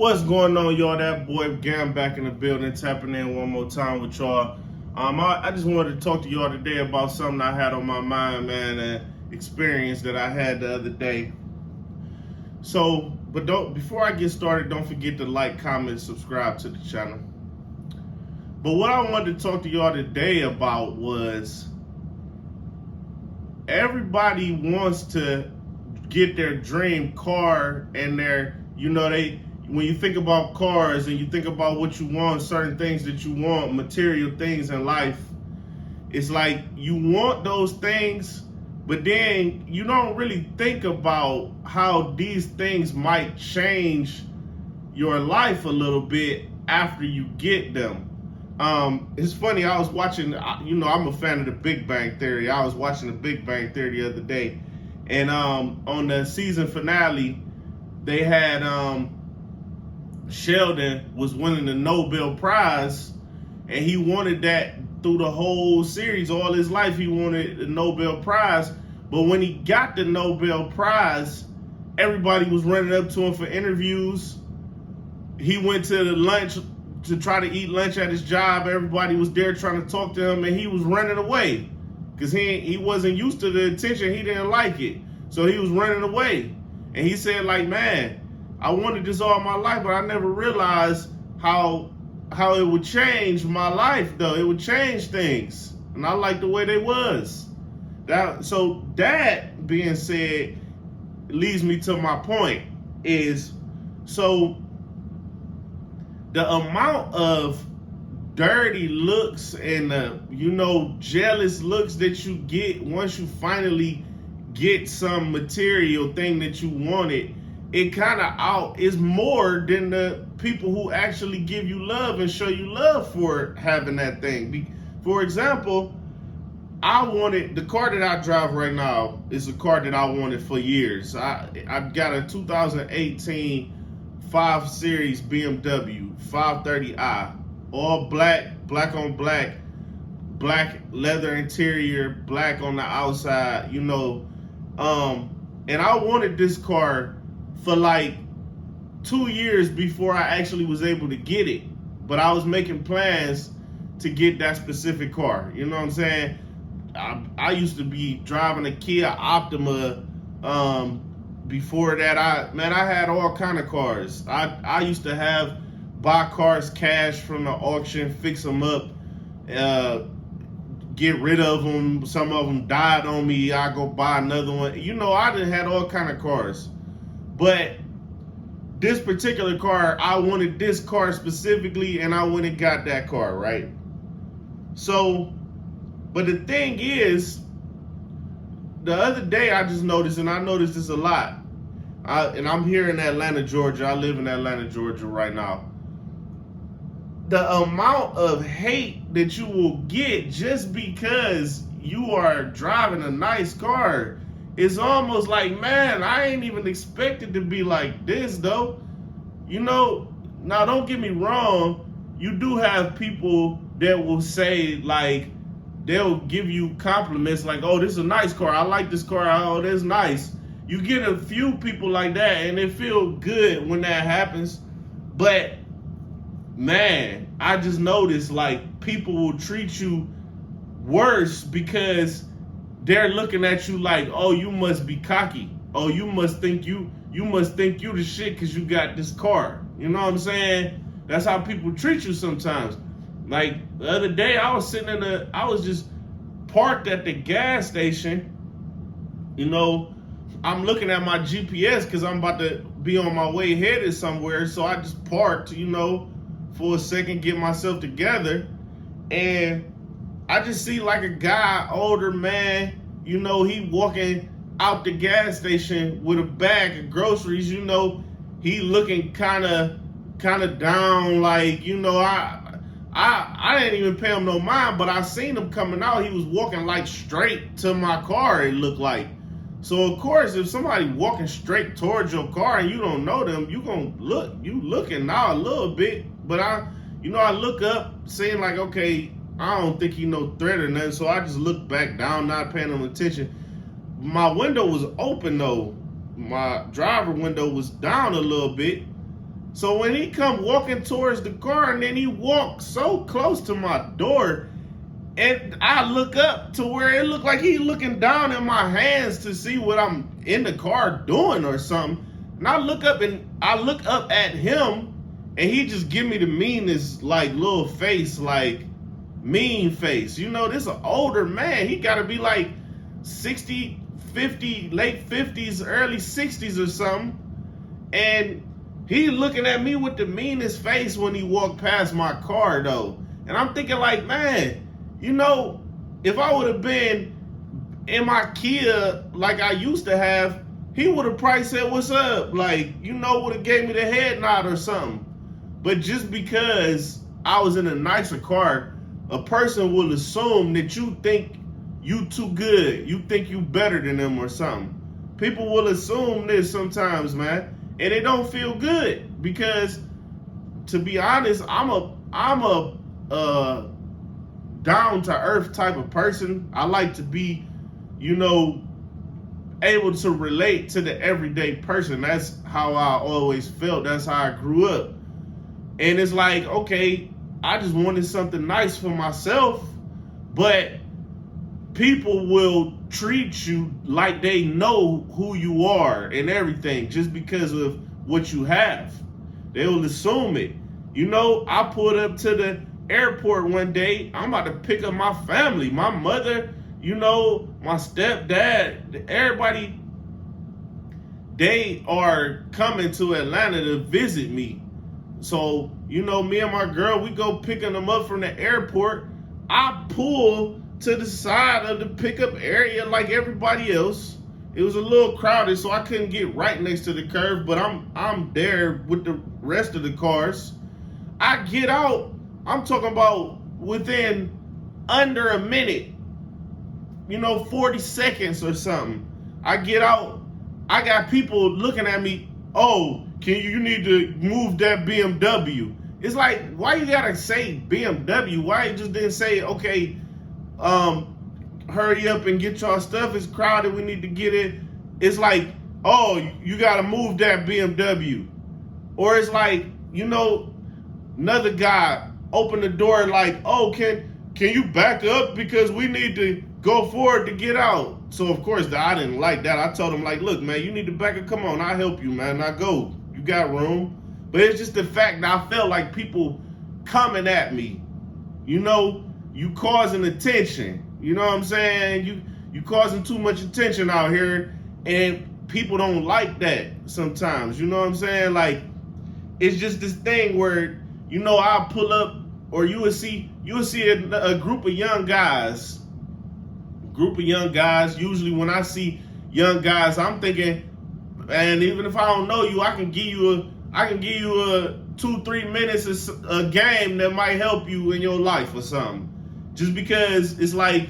What's going on, y'all? That boy Gam back in the building, tapping in one more time with y'all. I just wanted to talk to y'all today about something I had on my mind, man, an experience that I had the other day. Before I get started, don't forget to like, comment, subscribe to the channel. But what I wanted to talk to y'all today about was everybody wants to get their dream car and when you think about cars and you think about what you want, certain things that you want, material things in life, it's like you want those things, but then you don't really think about how these things might change your life a little bit after you get them. It's funny, I was watching, I'm a fan of the Big Bang Theory. I was watching the Big Bang Theory the other day, and on the season finale, they had Sheldon was winning the Nobel Prize, and he wanted that through the whole series. All his life he wanted the Nobel Prize, but when he got the Nobel Prize, everybody was running up to him for interviews. He went to the lunch to try to eat lunch at his job. Everybody was there trying to talk to him, and he was running away because he wasn't used to the attention. He didn't like it, so he was running away. And he said, like, man, I wanted this all my life, but I never realized how it would change my life, though. It would change things, and I like the way they was. So that being said, leads me to my point is, so the amount of dirty looks and jealous looks that you get once you finally get some material thing that you wanted, it kind of is more than the people who actually give you love and show you love for having that thing. For example, I wanted the car that I drive right now is a car that I wanted for years. I got a 2018 5 Series BMW 530i, all black on black leather interior, black on the outside, and I wanted this car for like 2 years before I actually was able to get it. But I was making plans to get that specific car. You know what I'm saying? I used to be driving a Kia Optima. Before that, I had all kind of cars. I used to buy cars cash from the auction, fix them up, get rid of them. Some of them died on me. I go buy another one. I done had all kind of cars. But this particular car, I wanted this car specifically, and I went and got that car, right? So, but the thing is, the other day I just noticed, and I noticed this a lot, and I'm here in Atlanta, Georgia. I live in Atlanta, Georgia right now. The amount of hate that you will get just because you are driving a nice car, it's almost like, man, I ain't even expected to be like this, though. Now don't get me wrong, you do have people that will say, like, they'll give you compliments like, oh, this is a nice car, I like this car, oh, that's nice. You get a few people like that, and it feels good when that happens. But, man, I just noticed, like, people will treat you worse because they're looking at you like, oh, you must be cocky. Oh, you must think you the shit because you got this car. You know what I'm saying? That's how people treat you sometimes. Like the other day, I was just parked at the gas station. I'm looking at my GPS because I'm about to be on my way headed somewhere. So I just parked, for a second, get myself together. And I just see like a guy, older man, he walking out the gas station with a bag of groceries. He looking kind of down, like, I didn't even pay him no mind, but I seen him coming out. He was walking like straight to my car, it looked like. So of course, if somebody walking straight towards your car and you don't know them, you looking now a little bit. But I look up, saying like, okay, I don't think he no threat or nothing. So I just looked back down, not paying him attention. My window was open though. My driver window was down a little bit. So when he come walking towards the car, and then he walked so close to my door, and I look up to where it looked like he looking down in my hands to see what I'm in the car doing or something. And I look up at him, and he just give me the meanest like little face, like mean face. You know, this is an older man. He gotta be like 60, 50, late 50s, early 60s or something. And he looking at me with the meanest face when he walked past my car though. And I'm thinking like, man, you know, if I would have been in my Kia like I used to have, he would have probably said, what's up? Like, you know, would have gave me the head nod or something. But just because I was in a nicer car, a person will assume that you think you too good. You think you better than them or something. People will assume this sometimes, man. And it don't feel good because, to be honest, I'm a down to earth type of person. I like to be, you know, able to relate to the everyday person. That's how I always felt. That's how I grew up. And it's like, okay, I just wanted something nice for myself, but people will treat you like they know who you are and everything just because of what you have. They will assume it. You know, I pulled up to the airport one day. I'm about to pick up my family, my mother, you know, my stepdad, everybody. They are coming to Atlanta to visit me. So, you know, me and my girl, we go picking them up from the airport. I pull to the side of the pickup area like everybody else. It was a little crowded, so I couldn't get right next to the curb, but I'm there with the rest of the cars. I get out, I'm talking about within under a minute, you know, 40 seconds or something. I get out, I got people looking at me, oh, you need to move that BMW. It's like, why you gotta say BMW? Why you just didn't say, okay, hurry up and get y'all stuff, it's crowded, we need to get it. It's like, oh, you gotta move that BMW. Or it's like, you know, another guy open the door like, oh, can you back up because we need to go forward to get out. So of course I didn't like that. I told him like, look, man, you need to back up, come on, I'll help you, man, now go, you got room. But it's just the fact that I felt like people coming at me, you know, you causing attention. You know what I'm saying? You causing too much attention out here, and people don't like that sometimes. You know what I'm saying? Like, it's just this thing where, you know, I'll pull up, or you will see a group of young guys. Usually when I see young guys, I'm thinking, and even if I don't know you, I can give you a 2-3 minutes a game that might help you in your life or something. Just because it's like,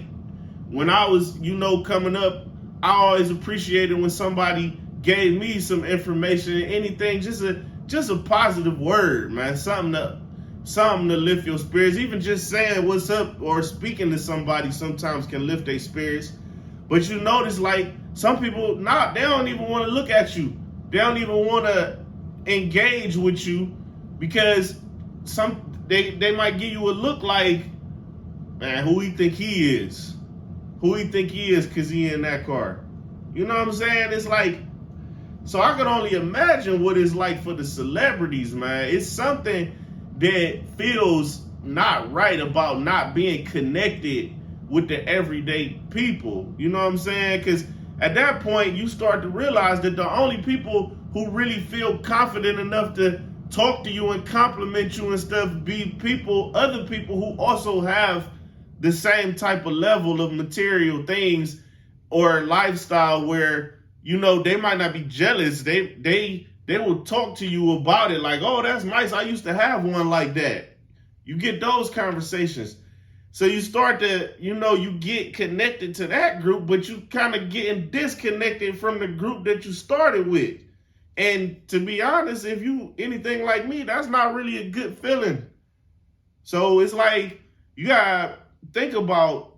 when I was, you know, coming up, I always appreciated when somebody gave me some information, anything, just a positive word, man, something to lift your spirits. Even just saying what's up or speaking to somebody sometimes can lift their spirits. But you notice, like, some people, they don't even want to look at you. They don't even want to engage with you because they might give you a look like, man, who he think he is? Who he think he is because he in that car? You know what I'm saying? It's like, so I can only imagine what it's like for the celebrities, man. It's something that feels not right about not being connected with the everyday people. You know what I'm saying? Because at that point, you start to realize that the only people who really feel confident enough to talk to you and compliment you and stuff be other people who also have the same type of level of material things or lifestyle where, you know, they might not be jealous. They will talk to you about it like, oh, that's nice. I used to have one like that. You get those conversations. So you start to, you know, you get connected to that group, but you kind of getting disconnected from the group that you started with. And to be honest, if you anything like me, that's not really a good feeling. So it's like, you gotta think about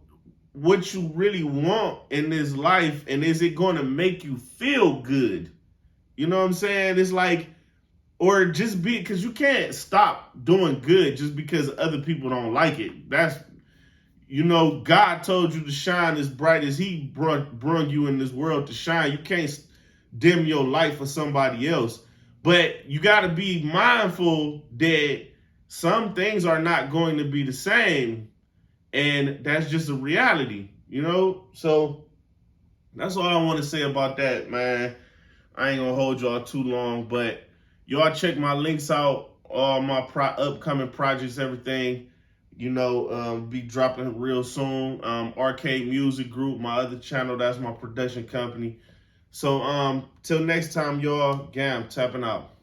what you really want in this life, and is it going to make you feel good? You know what I'm saying? It's like, or just be, because you can't stop doing good just because other people don't like it. That's, God told you to shine as bright as he brung you in this world to shine. You can't dim your light for somebody else. But you got to be mindful that some things are not going to be the same. And that's just a reality, So that's all I want to say about that, man. I ain't going to hold y'all too long, but y'all check my links out, all my upcoming projects, everything. Be dropping real soon. Arcade Music Group, my other channel, that's my production company. So till next time, y'all, Gam tapping out.